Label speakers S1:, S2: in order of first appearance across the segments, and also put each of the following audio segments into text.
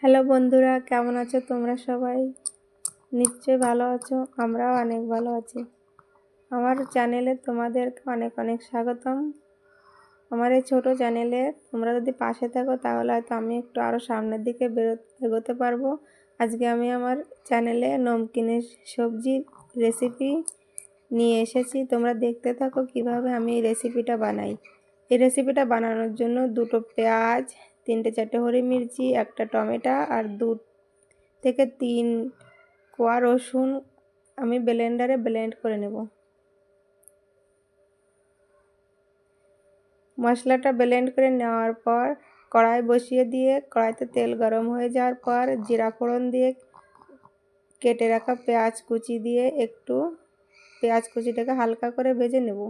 S1: Hello বন্ধুরা, কেমন আছো তোমরা সবাই? নিশ্চয়ই ভালো আছো। আমরাও অনেক ভালো আছি। আমার চ্যানেলে তোমাদেরকে অনেক অনেক স্বাগতম। আমার এই ছোটো চ্যানেলে তোমরা যদি পাশে থাকো তাহলে হয়তো আমি একটু আরও সামনের দিকে এগোতে পারবো। আজকে আমি আমার চ্যানেলে নমকিনের সবজির রেসিপি নিয়ে এসেছি। তোমরা দেখতে থাকো কিভাবে আমি এই রেসিপিটা বানাই। এই রেসিপিটা বানানোর জন্য 2টো পেঁয়াজ, 3-4টে হরি মির্চি, একটা টমেটো আর 2 থেকে 3 কোয়া রসুন আমি ব্লেন্ডারে ব্লেন্ড করে নেব। মশলাটা ব্লেন্ড করে নেওয়ার পর কড়াই বসিয়ে দিয়ে কড়াইতে তেল গরম হয়ে যাওয়ার পর জিরা ফোড়ন দিয়ে কেটে রাখা পেঁয়াজ কুচি দিয়ে একটু পেঁয়াজ কুচিটাকে হালকা করে ভেজে নেব।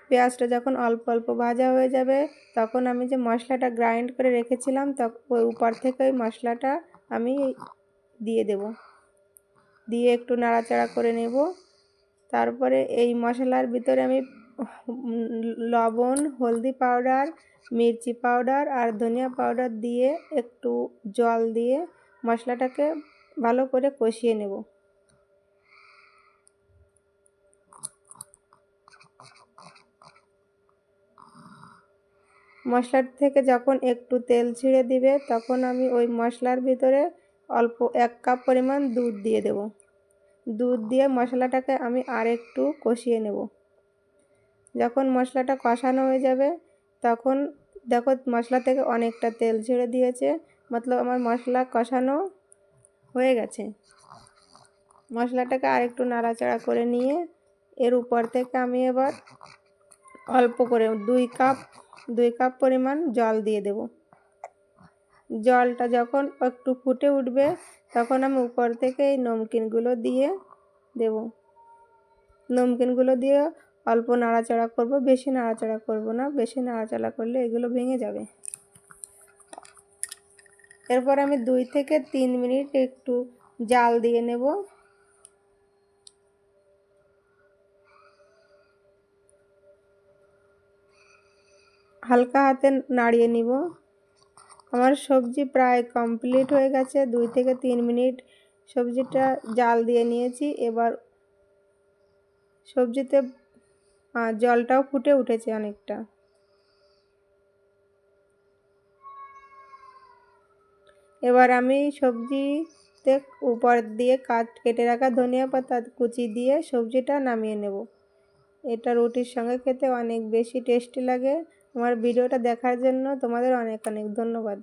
S1: পেঁয়াজটা যখন অল্প অল্প ভাজা হয়ে যাবে তখন আমি যে মশলাটা গ্রাইন্ড করে রেখেছিলাম ওই উপর থেকে ওই মশলাটা আমি দিয়ে দেব। দিয়ে একটু নাড়াচাড়া করে নেব। তারপরে এই মশলার ভিতরে আমি লবণ, হলদি পাউডার, মির্চি পাউডার আর ধনিয়া পাউডার দিয়ে একটু জল দিয়ে মশলাটাকে ভালো করে কষিয়ে নেব। মশলার থেকে যখন একটু তেল ছেড়ে দিবে তখন আমি ওই মশলার ভিতরে অল্প 1 কাপ পরিমাণ দুধ দিয়ে দেব। দুধ দিয়ে মশলাটাকে আমি আর একটু কষিয়ে নেব। যখন মশলাটা কষানো হয়ে যাবে তখন দেখো মশলা থেকে অনেকটা তেল ছেড়ে দিয়েছে, মতলব আমার মশলা কষানো হয়ে গেছে। মশলাটাকে আর একটু নাড়াচাড়া করে নিয়ে এর উপর থেকে আমি এবার অল্প করে 2 কাপ পরিমাণ জল দিয়ে দেব। জলটা যখন একটু ফুটে উঠবে তখন আমি উপর থেকে এই নমকিনগুলো দিয়ে দেব। নমকিনগুলো দিয়ে অল্প নাড়াচাড়া করব, বেশি নাড়াচাড়া করব না। বেশি নাড়াচাড়া করলে এগুলো ভেঙে যাবে। এরপর আমি 2 থেকে 3 মিনিট একটু জাল দিয়ে নেব। হালকা হাতে নাড়িয়ে নিব। আমার সবজি প্রায় কমপ্লিট হয়ে গেছে। 2 থেকে 3 মিনিট সবজিটা জাল দিয়ে নিয়েছি। এবার সবজিতে জলটাও ফুটে উঠেছে অনেকটা। এবার আমি সবজিতে উপর দিয়ে কেটে রাখা ধনিয়া পাতা কুচি দিয়ে সবজিটা নামিয়ে নেব। এটা রুটির সঙ্গে খেতে অনেক বেশি টেস্টি লাগে। আমার ভিডিওটা দেখার জন্য তোমাদের অনেক অনেক ধন্যবাদ।